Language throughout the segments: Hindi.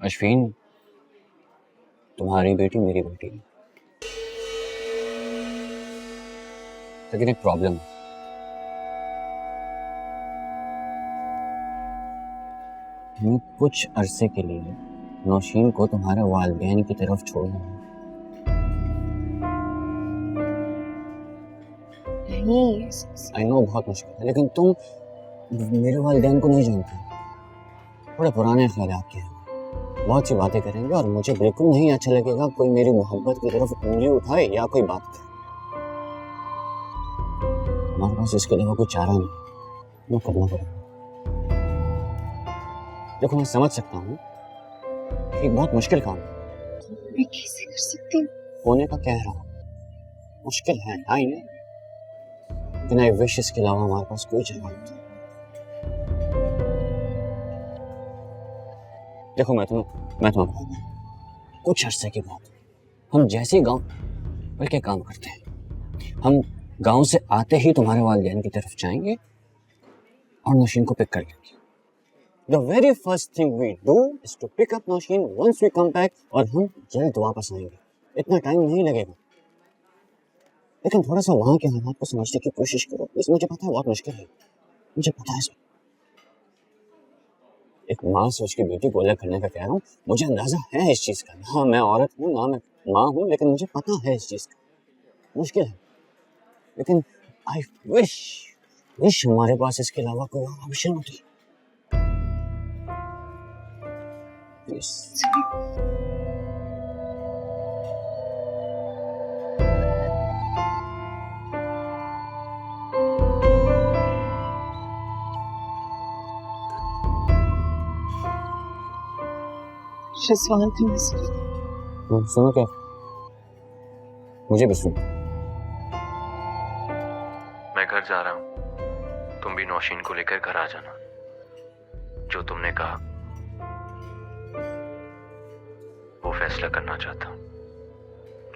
अश्विन, तुम्हारी बेटी मेरी बेटी है, लेकिन एक प्रॉब्लम है। हमें कुछ अरसे के लिए नौशीन को तुम्हारे वालिदैन की तरफ छोड़ना है। नहीं, आई नो बहुत मुश्किल है, लेकिन तुम मेरे वालिदैन को नहीं जानते, थोड़े पुराने ख्यालात के हैं, बहुत सी बातें करेंगे और मुझे बिल्कुल नहीं अच्छा लगेगा कोई मेरी मोहब्बत की तरफ उंगली उठाए या कोई बात करे। हमारे पास इसके अलावा कोई चारा नहीं, वो करना पड़ेगा। देखो, मैं समझ सकता हूँ कि बहुत मुश्किल काम है, मैं कैसे कर सकती हूँ? होने का कह रहा हूँ, मुश्किल है, आई नो, लेकिन आई विश इसके अलावा हमारे पास कोई चारा नहीं। देखो, मैं तुम्हें बताता हूँ, कुछ अरसे के बाद हम जैसे ही गांव मिलके काम करते हैं, हम गांव से आते ही तुम्हारे वालिदैन की तरफ जाएंगे और नौशीन को पिक कर लेंगे। The very first thing we do is to pick up Nausheen once we come back, और हम जल्द वापस आएंगे। इतना टाइम नहीं लगेगा, लेकिन थोड़ा सा वहां के हालात को समझने की कोशिश करो। इसमें मुझे पता है बहुत मुश्किल है, मुझे पता है। एक माँ से उसकी बेटी को अलग करने का कह रहा हूँ, मुझे अंदाजा है इस चीज का। ना मैं औरत हूँ, ना मैं माँ हूँ, लेकिन मुझे पता है इस चीज का मुश्किल है। लेकिन आई विश हमारे पास इसके अलावा कोई और ऑप्शन होती। प्लीज रिजवान का मैसेज। सुनो, क्या मुझे भी सुनो। मैं घर जा रहा हूँ, तुम भी नौशीन को लेकर घर आ जाना। जो तुमने कहा वो फैसला करना चाहता हूँ,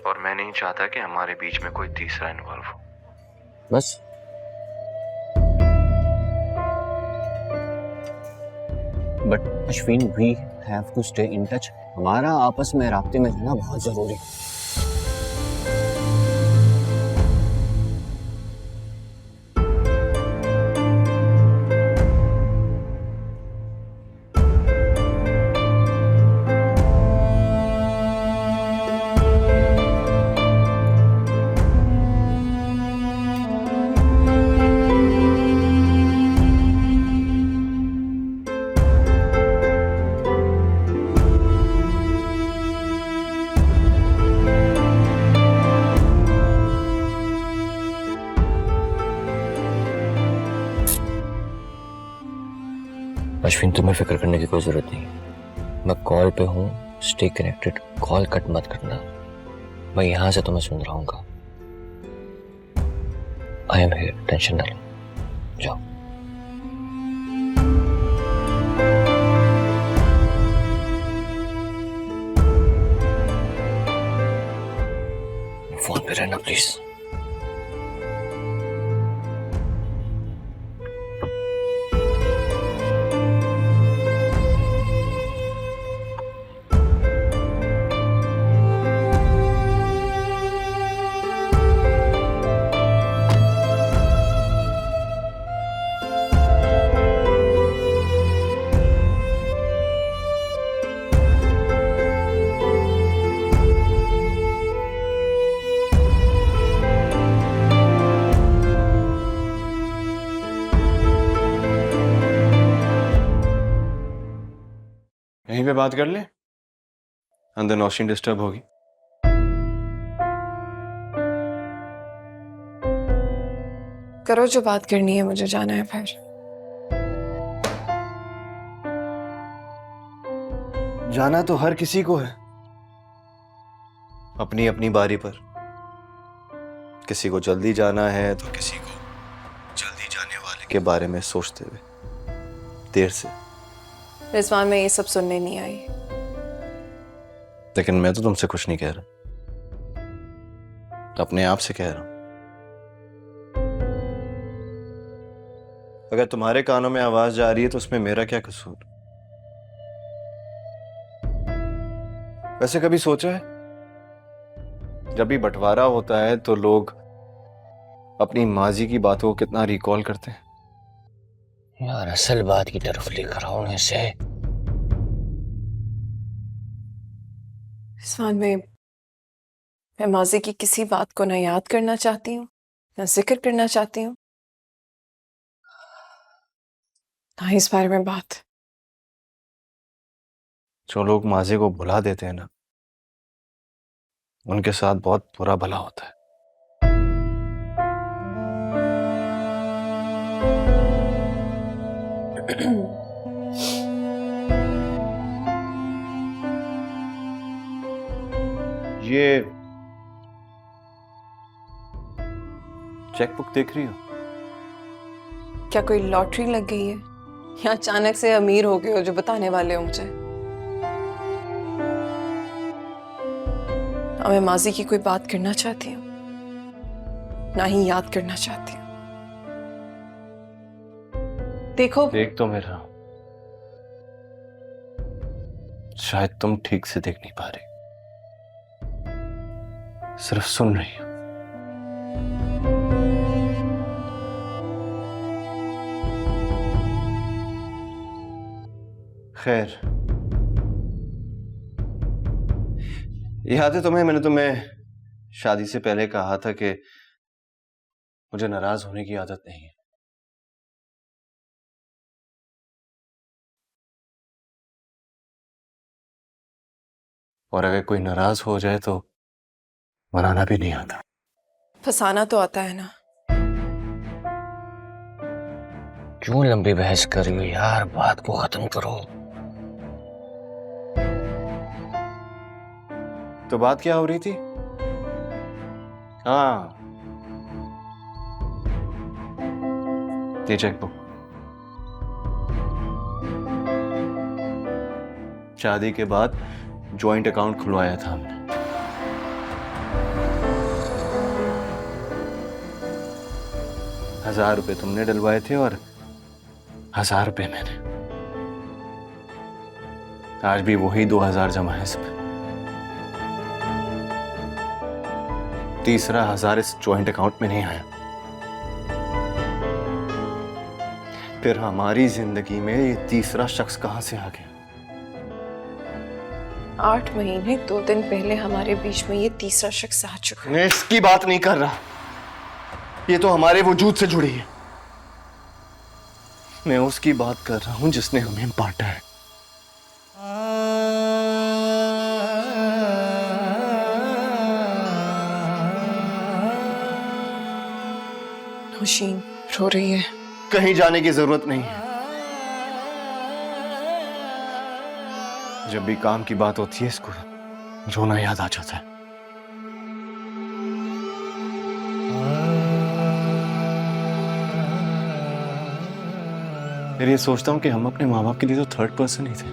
और मैं नहीं चाहता कि हमारे बीच में कोई तीसरा इन्वॉल्व हो। बस but Ashwin, we have to stay in touch. हमारा आपस में राब्ते में रहना बहुत जरूरी है। अश्विन, तुम्हें फिक्र करने की कोई जरूरत नहीं, मैं कॉल पे हूँ। स्टे कनेक्टेड, कॉल कट मत करना, मैं यहां से तुम्हें सुन रहा हूँ। आई एम हियर, टेंशन ना लो, जाओ। फोन पे रहना प्लीज। यहीं पे बात कर ले, अंदर नौशीन डिस्टर्ब होगी। करो जो बात करनी है, मुझे जाना है फिर। जाना तो हर किसी को है, अपनी अपनी बारी पर। किसी को जल्दी जाना है तो किसी को जल्दी जाने वाले के बारे में सोचते हुए देर से। रिजवान, मैं ये सब सुनने नहीं आई। लेकिन मैं तो तुमसे कुछ नहीं कह रहा, अपने आप से कह रहा हूं। अगर तुम्हारे कानों में आवाज जा रही है तो उसमें मेरा क्या कसूर? वैसे कभी सोचा है जब भी बंटवारा होता है तो लोग अपनी माजी की बातों को कितना रिकॉल करते हैं? यार असल बात की तरफ लेकर आओ ना इसे। इस्फान मैं माजी की किसी बात को ना याद करना चाहती हूँ, ना जिक्र करना चाहती हूँ, ना इस बारे में बात। जो लोग माजी को भुला देते हैं ना, उनके साथ बहुत बुरा भला होता है। ये चेकबुक देख रही हो? क्या कोई लॉटरी लग गई है या अचानक से अमीर हो गए हो जो बताने वाले हो मुझे? ना मैं माजी की कोई बात करना चाहती हूँ, ना ही याद करना चाहती हूँ। देखो, देख तो मेरा, शायद तुम ठीक से देख नहीं पा रही, सिर्फ सुन रही हो। खैर, याद है तुम्हें, मैंने तुम्हें शादी से पहले कहा था कि मुझे नाराज होने की आदत नहीं है। और अगर कोई नाराज हो जाए तो मनाना भी नहीं आता। फंसाना तो आता है ना। क्यों लंबी बहस कर रही हो यार, बात को खत्म करो। तो बात क्या हो रही थी? हाँ, ये चेकबुक। शादी के बाद जॉइंट अकाउंट खुलवाया था हमने। ₹1000 तुमने डलवाए थे और ₹1000 मैंने। आज भी वही 2000 जमा है इसमें। तीसरा 1000 इस जॉइंट अकाउंट में नहीं आया। फिर हमारी जिंदगी में ये तीसरा शख्स कहां से आ गया? 8 महीने 2 दिन पहले हमारे बीच में ये तीसरा शख्स आ चुका है। मैं इसकी बात नहीं कर रहा, ये तो हमारे वजूद से जुड़ी है। मैं उसकी बात कर रहा हूं जिसने हमें बांटा है। नौशीन रो रही है। कहीं जाने की जरूरत नहीं है। जब भी काम की बात होती है इसको रोना याद आ जाता है। फिर ये सोचता हूं कि हम अपने माँ बाप के लिए तो थर्ड पर्सन ही थे।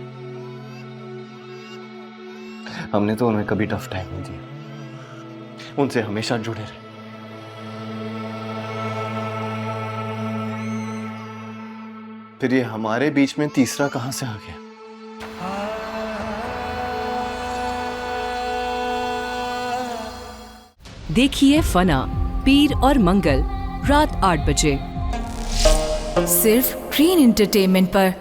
हमने तो उन्हें कभी टफ टाइम नहीं दिया, उनसे हमेशा जुड़े रहे। फिर ये हमारे बीच में तीसरा कहां से आ गया? देखिए फना पीर और मंगल रात 8 बजे सिर्फ ग्रीन एंटरटेनमेंट पर।